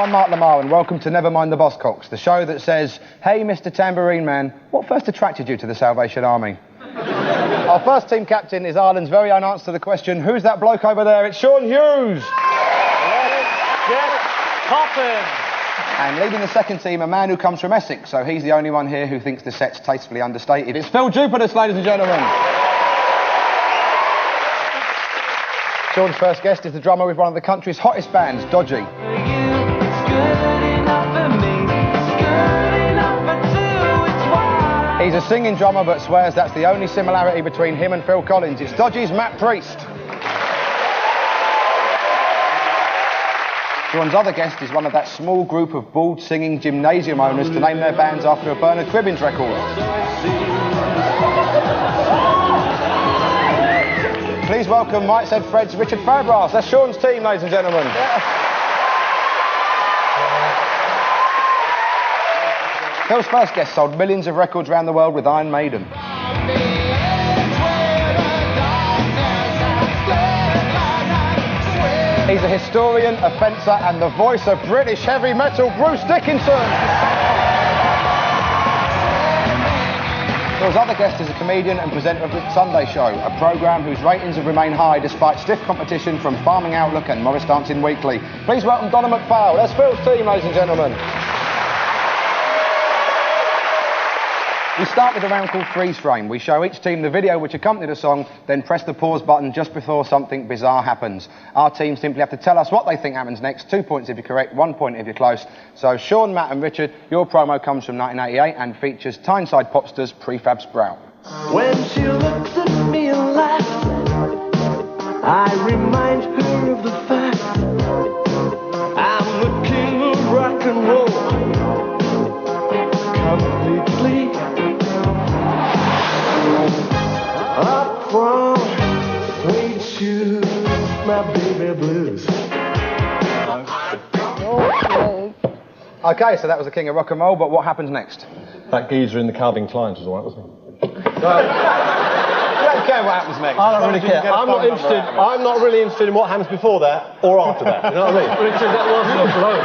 I'm Mark Lamar and welcome to Never Mind the Buzzcocks, the show that says, hey Mr Tambourine Man, what first attracted you to the Salvation Army? Our first team captain is Ireland's very own answer to the question, who's that bloke over there? It's Sean Hughes! Get poppin'! And leading the second team, a man who comes from Essex, so he's the only one here who thinks the set's tastefully understated. It's Phil Jupiter, ladies and gentlemen. Sean's first guest is the drummer with one of the country's hottest bands, Dodgy. He's a singing drummer but swears that's the only similarity between him and Phil Collins. It's Dodgy's Matt Priest. Sean's other guest is one of that small group of bald singing gymnasium owners to name their bands after a Bernard Cribbins record. Please welcome Mike Said Fred's Richard Fairbrass. That's Sean's team, ladies and gentlemen. Yeah. Phil's first guest sold millions of records around the world with Iron Maiden. He's a historian, a fencer, and the voice of British heavy metal, Bruce Dickinson. Phil's other guest is a comedian and presenter of The Sunday Show, a programme whose ratings have remained high despite stiff competition from Farming Outlook and Morris Dancing Weekly. Please welcome Donna McPhail. That's Phil's team, ladies and gentlemen. We start with a round called Freeze Frame. We show each team the video which accompanied a song, then press the pause button just before something bizarre happens. Our team simply have to tell us what they think happens next. 2 points if you're correct, 1 point if you're close. So Sean, Matt and Richard, your promo comes from 1988 and features Tyneside Popsters' Prefab Sprout. When she looks at me and laughs, I remind her of the fact I'm the king of rock and roll. Completely up from suede shoes, my baby blues. Okay, so that was the king of rock and roll, but what happens next? That geezer in the Calvin Kleins was all right, wasn't he? You don't care what happens next. I don't really care. I'm not really interested in what happens before that or after that. You know what I mean? Richard, that wasn't a bloke.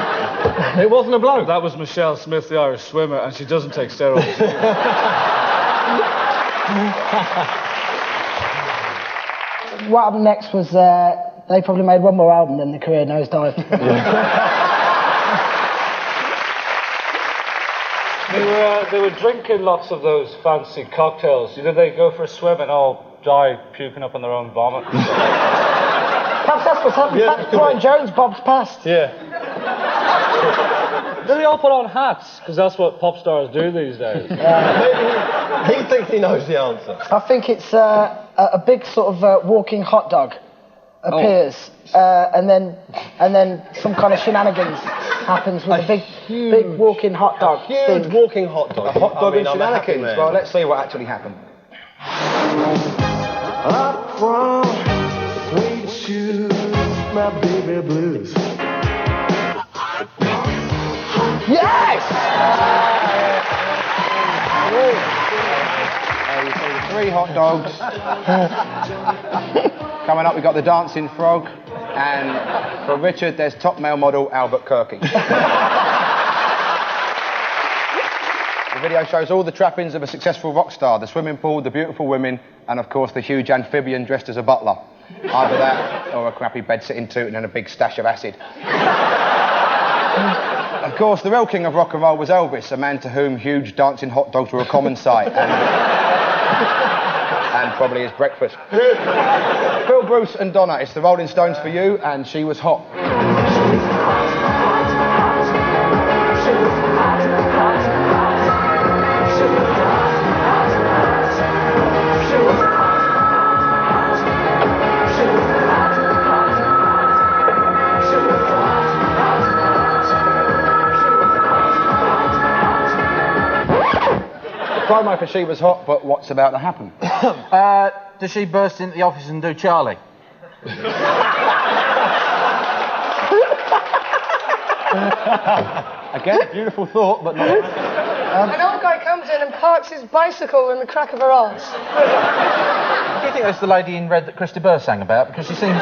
It wasn't a bloke. That was Michelle Smith, the Irish swimmer, and she doesn't take steroids. What happened next was they probably made one more album, then the career nosedived. They were drinking lots of those fancy cocktails. You know, they go for a swim and all die puking up on their own vomit. Perhaps that's what's happened. Yeah, Perhaps Brian Jones bobs past. Yeah. Do they all put on hats? Because that's what pop stars do these days. He thinks he knows the answer. I think it's a big sort of walking hot dog appears, and then some kind of shenanigans happens with a big walking hot dog. Huge walking hot dog. A hot dog and I'm a happy shenanigans. man. Well, let's see what actually happened. Up from suede shoes, my baby blues. Yes! You see the 3 hot dogs. Coming up, we've got the Dancing Frog. And for Richard, there's top male model Albert Kirky. The video shows all the trappings of a successful rock star, the swimming pool, the beautiful women, and of course the huge amphibian dressed as a butler. Either that, or a crappy bed-sitting tooting and a big stash of acid. Of course, the real king of rock and roll was Elvis, a man to whom huge dancing hot dogs were a common sight. And probably his breakfast. Phil, Bruce and Donna, it's the Rolling Stones for you, and She Was Hot. Promo for She Was Hot, but what's about to happen? Does she burst into the office and do Charlie? Again, beautiful thought, but not... An old guy comes in and parks his bicycle in the crack of her arse. Do you think that's the lady in red that Christy Burr sang about? Because she seems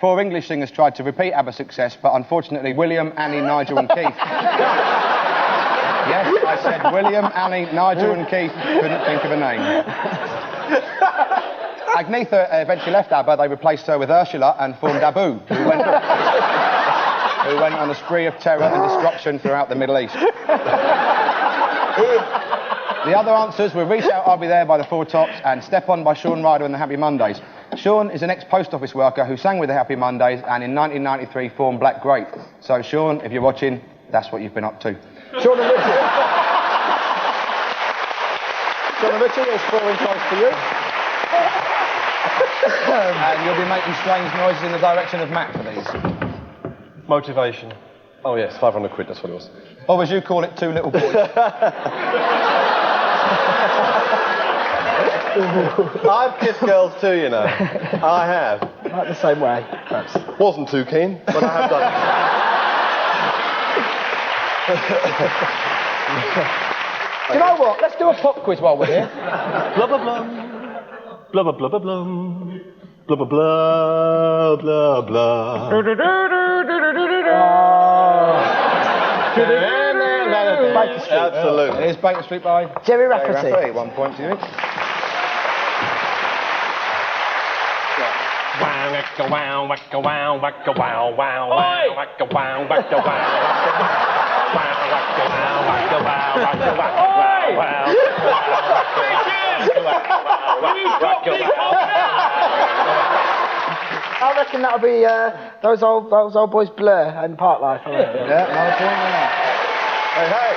4 English singers tried to repeat ABBA's success, but unfortunately William, Annie, Nigel and Keith... Yes, I said William, Annie, Nigel and Keith couldn't think of a name. Agnetha eventually left ABBA. They replaced her with Ursula and formed Abu, who went on a spree of terror and destruction throughout the Middle East. The other answers were Reach Out, I'll Be There by the Four Tops and Step On by Sean Ryder and the Happy Mondays. Sean is an ex-post office worker who sang with the Happy Mondays and in 1993 formed Black Grape. So, Sean, if you're watching, that's what you've been up to. Sean and Richie. Sean and Richie, there's 4 points for you. And you'll be making strange noises in the direction of Matt for these. Motivation. Oh, yes, 500 quid, that's what it was. Or as you call it, 2 little boys. I've kissed girls too, you know. I have. Not the same way, perhaps. Wasn't too keen, but I have done it. Do you know what? Let's do a pop quiz while we're here. Blah, blah, blah. Blah, blah, blah, blah, blah. Blah, blah, blah, blah, blah. Baker Street. Absolutely. It is Baker Street by Jerry Rafferty. 1 point to you. I reckon that'll be those old boys Blur and Parklife. Yeah, no point there. Hey, hey.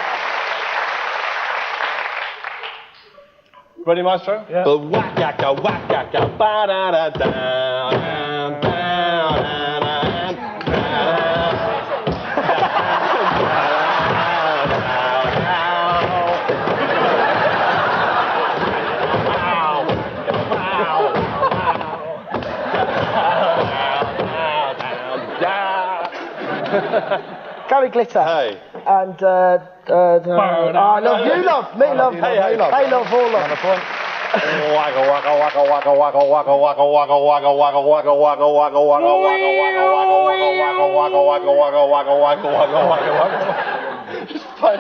Ready, Maestro? Yeah. Whack-yaka, whack-yaka, ba-da-da-da, Gary Glitter. Hey. And I love you, love me, love. Hey, hey, love. Hey, love, all love. Another point. Wagga, wagga, wagga, wagga, wagga, wagga, wagga, wagga, wagga, wagga, wagga, wagga, wagga, wagga, wagga, wagga, wagga, wagga. Just play.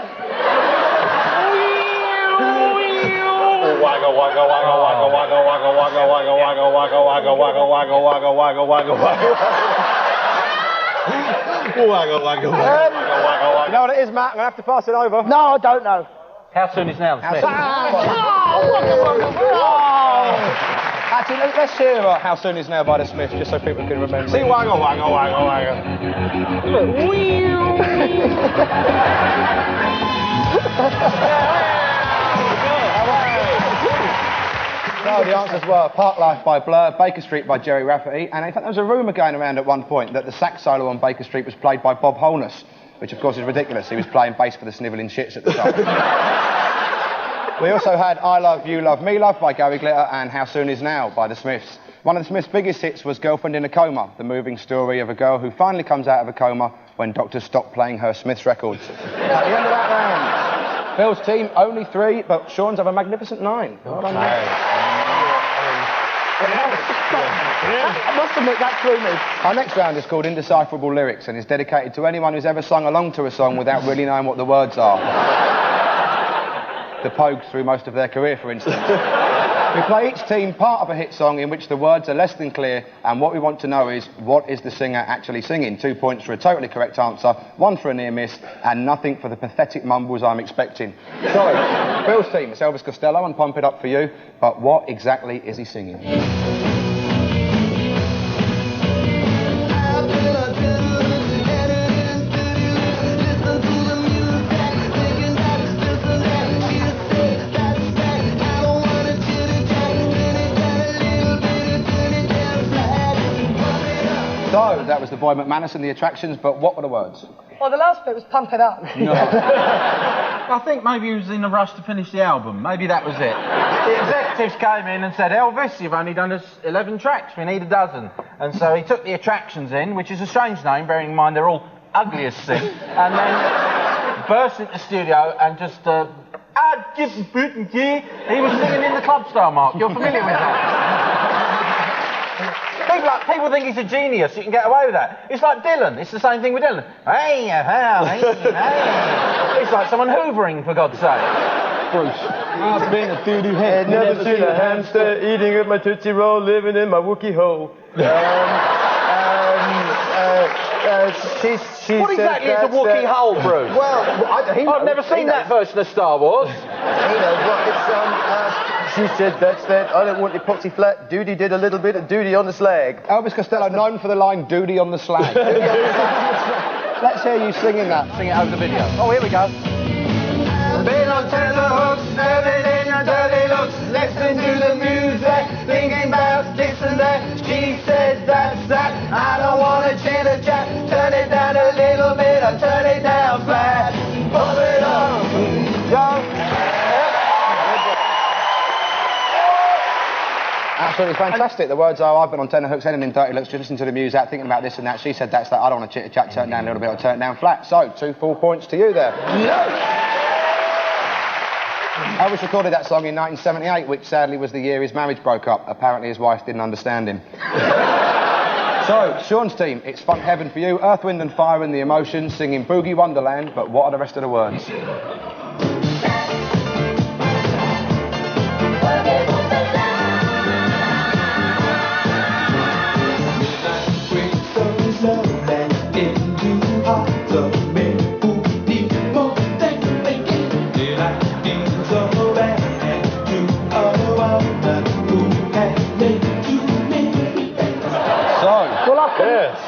Wagga, wagga, wagga, wagga, wagga, wagga, wagga, wagga, wagga, wagga, wagga, wagga, wagga, wagga, wagga, wagga, wagga. Wagga, wagga, wagga, wagga, wagga. You know what it is, Matt? I'm going to have to pass it over. No, I don't know. How soon is now? Smith? Actually, let's hear How Soon Is Now by the Smiths, just so people can remember. See, wagga, wagga, wagga, wagga. No, the answers were Parklife by Blur, Baker Street by Jerry Rafferty, and in fact there was a rumour going around at one point that the sax solo on Baker Street was played by Bob Holness, which of course is ridiculous. He was playing bass for the Snivelling Shits at the time. We also had I Love You, Love Me, Love by Gary Glitter and How Soon Is Now by the Smiths. One of the Smiths' biggest hits was Girlfriend in a Coma, the moving story of a girl who finally comes out of a coma when doctors stop playing her Smiths records. At the end of that round, Phil's team only 3, but Sean's have a magnificent 9. Well done, mate. I must admit, that threw me. Our next round is called Indecipherable Lyrics and is dedicated to anyone who's ever sung along to a song without really knowing what the words are. The Pogues through most of their career, for instance. We play each team part of a hit song in which the words are less than clear, and what we want to know is, what is the singer actually singing? 2 points for a totally correct answer, 1 for a near miss, and nothing for the pathetic mumbles I'm expecting. So, Phil's team, it's Elvis Costello, and Pump It Up for you, but what exactly is he singing? So, that was the Boy McManus and the Attractions, but what were the words? Well, the last bit was Pump It Up. No. I think maybe he was in a rush to finish the album. Maybe that was it. The executives came in and said, Elvis, you've only done us 11 tracks, we need a dozen. And so he took the Attractions in, which is a strange name, bearing in mind they're all ugly as sin, and then burst into the studio and just, he was singing in the club style, Mark. You're familiar with that? People think he's a genius. You can get away with that. It's like Dylan. It's the same thing with Dylan. Hey, hey. It's like someone hoovering, for God's sake. Bruce. I've been a doo-doo head. Never seen a hamster eating at my Tootsie Roll, living in my Wookiee hole. What exactly is a Wookiee hole, Bruce? Well, I've never seen that version of Star Wars. He knows what it's she said that's that. I don't want your poxy flat. Duty did a little bit of duty on the slag. Elvis Costello, known for the line "Duty on the slag." Let's hear you singing that. Sing it over the video. Oh, here we go. Been on tenterhooks, everything on dirty looks. Listen to the music, thinking about this and that. She says that's that. I don't want to chitter chat. Turn it down a little bit, I turn it down flat. Pump it up, Absolutely fantastic. The words are, I've been on tenterhooks, anything dirty looks, just listen to the music, thinking about this and that. She said that's that. I don't want to chitter chat, turn it down a little bit, I turn it down flat. So, 2 full points to you there. Elvis recorded that song in 1978, which sadly was the year his marriage broke up. Apparently his wife didn't understand him. So, Sean's team, it's funk heaven for you. Earth, Wind and Fire and the Emotions, singing Boogie Wonderland, but what are the rest of the words?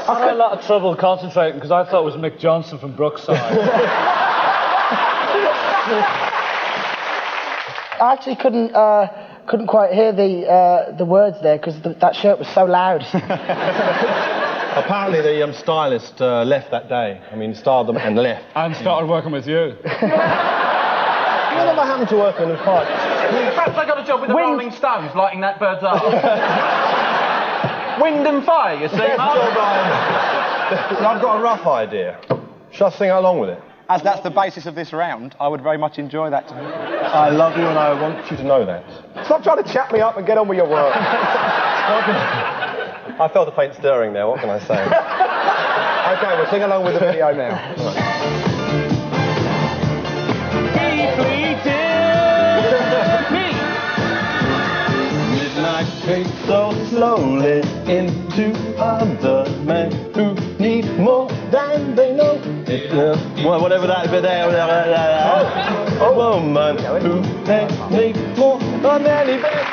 I had a lot of trouble concentrating because I thought it was Mick Johnson from Brookside. I actually couldn't quite hear the words there because that shirt was so loud. Apparently the stylist left that day. I mean, styled them and left. And started working with you. Whatever happened to working in park? Perhaps I got a job with the Rolling Stones, lighting that bird's eye. Wind and Fire, you see, Mark? I've got a rough idea. Shall I sing along with it? As that's the basis of this round, I would very much enjoy that. I love you and I want you to know that. Stop trying to chat me up and get on with your work. I felt a faint stirring there, what can I say? Okay, we'll sing along with the video now. Midnight creeps so slowly into other men who need more than they know. Well, whatever that bit there. A woman who needs more than any man.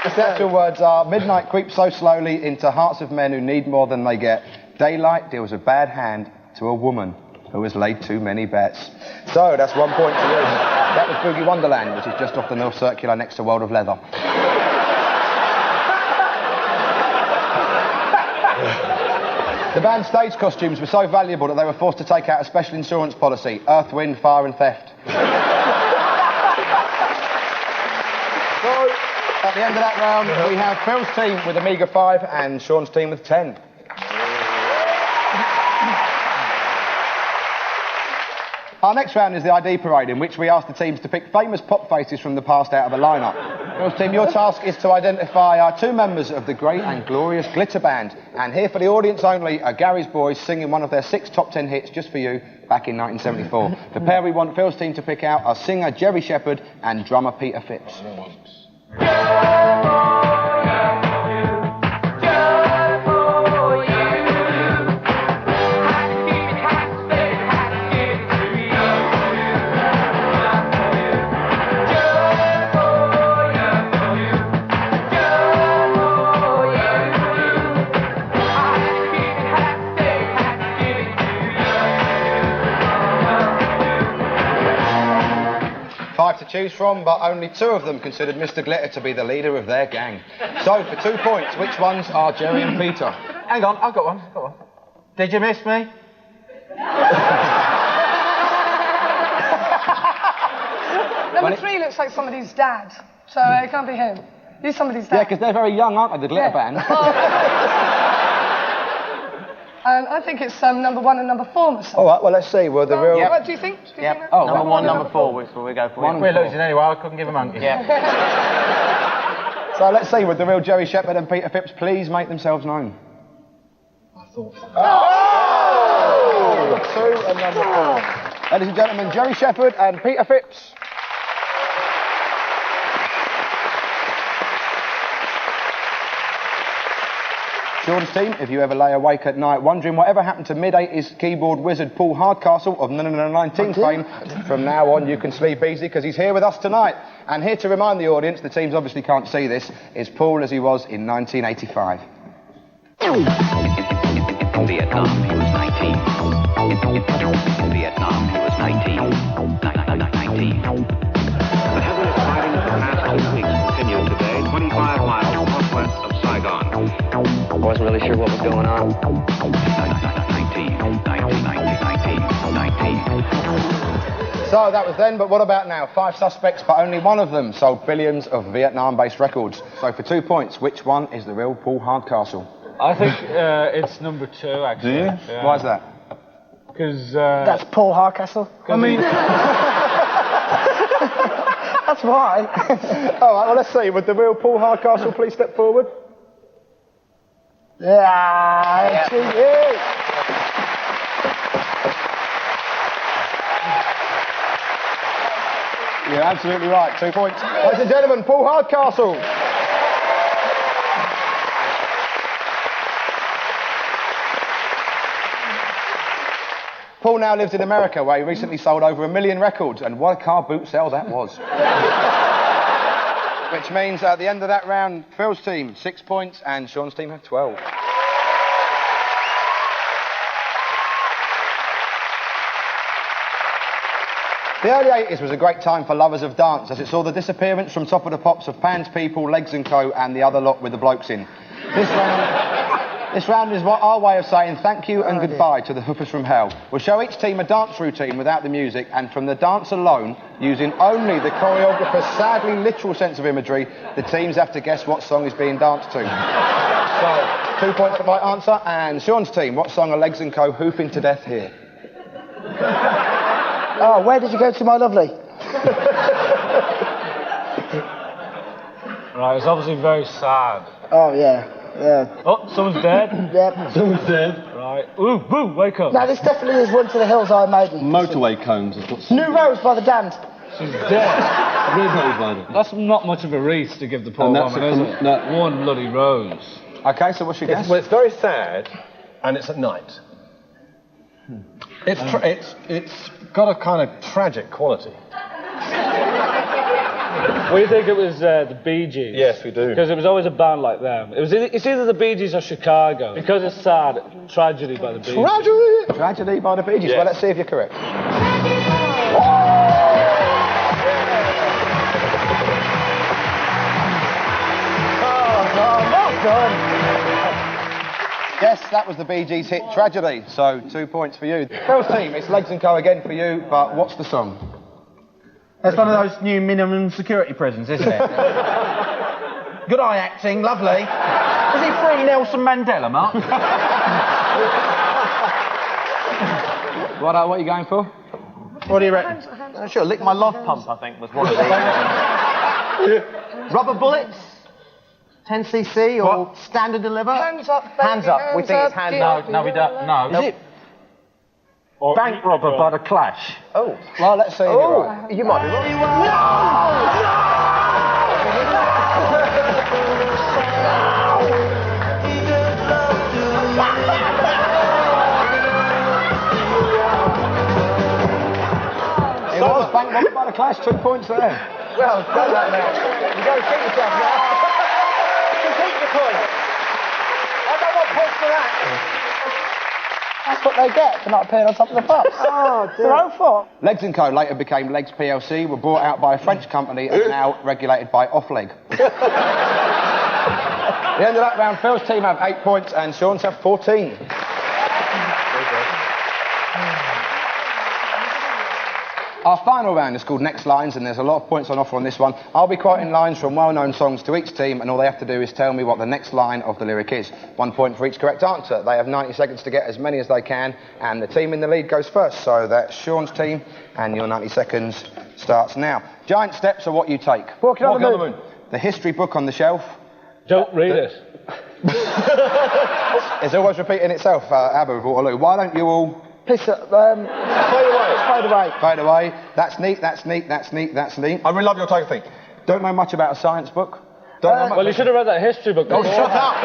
The actual words are, midnight creeps so slowly into hearts of men who need more than they get. Daylight deals a bad hand to a woman who has laid too many bets. So, that's 1 point to you. That was Boogie Wonderland, which is just off the North Circular next to World of Leather. The band's stage costumes were so valuable that they were forced to take out a special insurance policy. Earth, wind, fire and theft. So, at the end of that round, we have Phil's team with a meagre 5 and Sean's team with 10. Our next round is the ID parade, in which we ask the teams to pick famous pop faces from the past out of a lineup. Phil's team, your task is to identify our 2 members of the great and glorious Glitter Band. And here for the audience only are Gary's Boys singing one of their 6 top 10 hits just for you back in 1974. The pair we want Phil's team to pick out are singer Jerry Shepherd and drummer Peter Phipps. To choose from, but only 2 of them considered Mr. Glitter to be the leader of their gang. So, for 2 points, which ones are Jerry and Peter? Hang on, I've got one. Did you miss me? Number 3 looks like somebody's dad, so it can't be him. He's somebody's dad. Yeah, because they're very young, aren't they, the Glitter Band? I think it's number 1 and number 4 or something. All right, well, let's see. Well, the real... What do you think? Do you think that? Oh, number 1, number 4, we go for. We're losing anyway, I couldn't give a monkey. Yeah. So let's see, would the real Jerry Shepherd and Peter Phipps please make themselves known? Number 2 and number 4. Ladies and gentlemen, Jerry Shepherd and Peter Phipps. Sean's team, if you ever lay awake at night wondering whatever happened to mid-80s keyboard wizard Paul Hardcastle of 19 fame, from now on you can sleep easy because he's here with us tonight. And here to remind the audience, the teams obviously can't see this, is Paul as he was in 1985. Vietnam, he was 19. Vietnam, he was 19. 19. The heavily fighting of the past 2 weeks continued today, 25 miles northwest of Saigon. I wasn't really sure what was going on. 19. So that was then, but what about now? 5 suspects, but only one of them sold billions of Vietnam-based records. So for 2 points, which one is the real Paul Hardcastle? I think it's number 2, actually. Do you? Yeah. Why is that? Because... That's Paul Hardcastle. I mean... That's why. All right, well, let's see. Would the real Paul Hardcastle please step forward? Yeah. You're absolutely right. 2 points. Ladies and gentlemen, Paul Hardcastle. Paul now lives in America, where he recently sold over 1 million records, and what a car boot sale that was. Which means at the end of that round, Phil's team 6 points, and Sean's team have 12. The early 80s was a great time for lovers of dance, as it saw the disappearance from Top of the Pops of Pan's People, Legs & Co. and the other lot with the blokes in. This round is our way of saying thank you and goodbye to the hoopers from hell. We'll show each team a dance routine without the music, and from the dance alone, using only the choreographer's sadly literal sense of imagery, the teams have to guess what song is being danced to. So, 2 points for my answer, and Sean's team, what song are Legs & Co. hooping to death here? Oh, where did you go to, my lovely? Right, it's obviously very sad. Oh, yeah. Oh, someone's dead? Yep. Someone's dead. Right. Ooh, boo, wake up. No, this definitely is Run to the Hills, Iron Maiden. Motorway cones is what's... New Rose by the Damned. She's dead. Red. That's not much of a wreath to give the poor woman, is it? No. One bloody rose. Okay, so what's your guess? Well, it's very sad, and it's at night. It's got a kind of tragic quality. We think it was the Bee Gees. Yes, we do. Because it was always a band like them. It's either the Bee Gees or Chicago. Because it's sad, Tragedy by the Bee Gees. Tragedy by the Bee Gees. Yes. Well, let's see if you're correct. Well done. Yes, that was the Bee Gees hit Tragedy, so 2 points for you. Phil's team, it's Legs & Co. again for you, but what's the song? That's one of those new minimum security prisons, isn't it? Good eye acting, lovely. Was he free Nelson Mandela, Mark? What are you going for? What do you reckon? Sure, Lick My Love Pump, I think, was one of the... Rubber Bullets? 10cc or What? Stand and Deliver? Hands up, baby, Hands up. We think it's hands up. No, we don't. No. Is it? Bank Robber by the Clash. Oh. Well, let's see if you're right. You might be wrong. It was Bank Robber by the Clash, 2 points there. Well, done that now. You go keep yourself now. You keep your points. I don't want points for that. That's what they get for not appearing on Top of the Pops. Oh, dear. Their own fault. Legs & Co. later became Legs PLC, were bought out by a French company and now regulated by Off-Leg. The end of that round, Phil's team have 8 points and Sean's have 14. Our final round is called Next Lines, and there's a lot of points on offer on this one. I'll be quoting lines from well-known songs to each team, and all they have to do is tell me what the next line of the lyric is. 1 point for each correct answer. They have 90 seconds to get as many as they can, and the team in the lead goes first. So that's Sean's team, and your 90 seconds starts now. Giant steps are what you take. Walking on the moon. The history book on the shelf. Don't read it. It's always repeating itself, Abba of Waterloo. Why don't you all... Fade away. Fade away. That's neat, that's neat, that's neat, that's neat. I really love your take of thing. Don't know much about a science book. Don't know much. Well, you should have read that history book. Oh, shut up!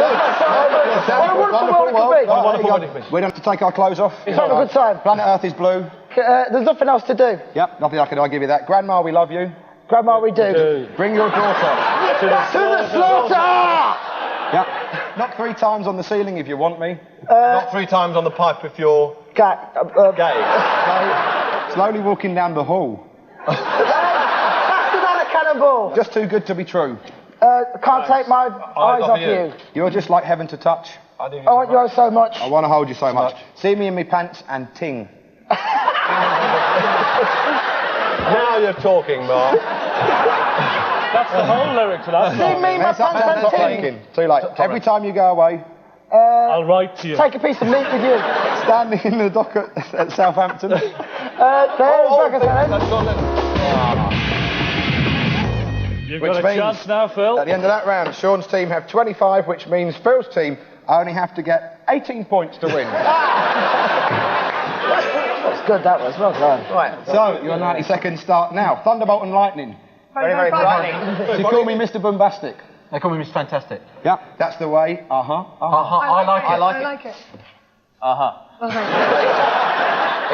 What a wonderful world it could be. Wonderful world it could be. We don't have to take our clothes off. Have a good time. Planet Earth is blue. There's nothing else to do. Yep, nothing I can do. I'll give you that. Grandma, we love you. Grandma, we do. Bring your daughter. To the slaughter! Yep. Knock 3 times on the ceiling if you want me. Not 3 times on the pipe if you're Gay. Slowly walking down the hall. Faster than a cannonball. Just too good to be true. Can't take my eyes off you. You're just like heaven to touch. I want you so much. I want to hold you so much. See me in me pants and ting. Now you're talking, Mark. That's the whole lyric to that See song. me, my pants and ting. Too late. Every time you go away, I'll write to you. Take a piece of meat with you. standing in the dock at Southampton. There's You've Which got a means chance now, Phil. At the end of that round, Sean's team have 25, which means Phil's team only have to get 18 points to win. That's good, that was. Well done. Right. So, your 90 seconds start now. Thunderbolt and lightning. Very, very frightening. They call me Mr. Bombastic. They call me Miss Fantastic. Yeah, that's the way. I like it. I like it.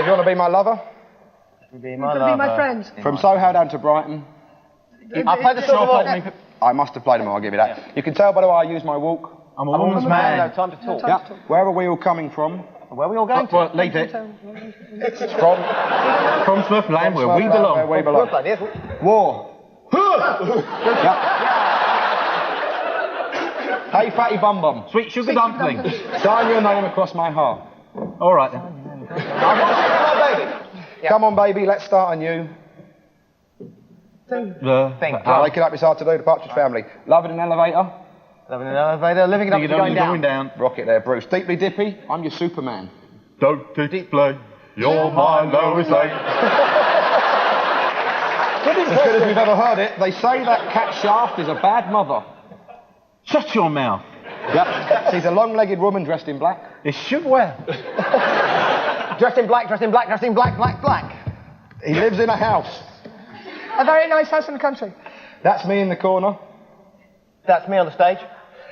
If you want to be my lover, Be You could be my friend. from Soho down to Brighton, I played the song. I must have played them all, I'll give you that. You can tell by the way I use my walk. I'm a woman's No man. time to talk. Yeah. Where are we all coming from? Where are we all going to? Well, leave it. From Smurf Lane, where we belong. Where we belong. War. Yeah. Hey, fatty bum bum. Sweet sugar dumpling. Sign your name across my heart. All right then. Come on, baby, let's start on you. Thank Wake it up, it's hard to do. The Partridge Family. Love in an elevator. Living in an elevator, living it up, going down. Rocket there, Bruce. Deeply dippy. I'm your Superman. Don't display. You're my Lois Lane. As good as we've ever heard it, they say that cat Shaft is a bad mother. Shut your mouth. Yep. She's a long-legged woman dressed in black. It should well. Dressed in black, dressed in black, dressed in black, black, black. He lives in a house. A very nice house in the country. That's me in the corner. That's me on the stage.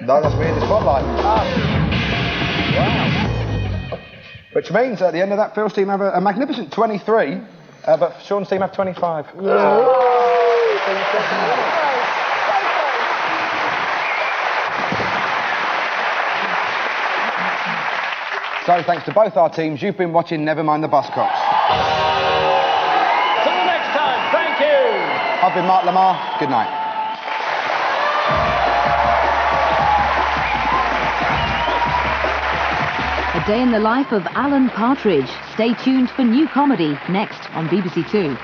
No, that's me in the spotlight. Wow. Which means at the end of that, Phil's team have a magnificent 23, but Sean's team have 25. So, thanks to both our teams, you've been watching Never Mind the Buzzcocks. Till the next time, thank you. I've been Mark Lamar. Good night. A day in the life of Alan Partridge. Stay tuned for new comedy next on BBC Two.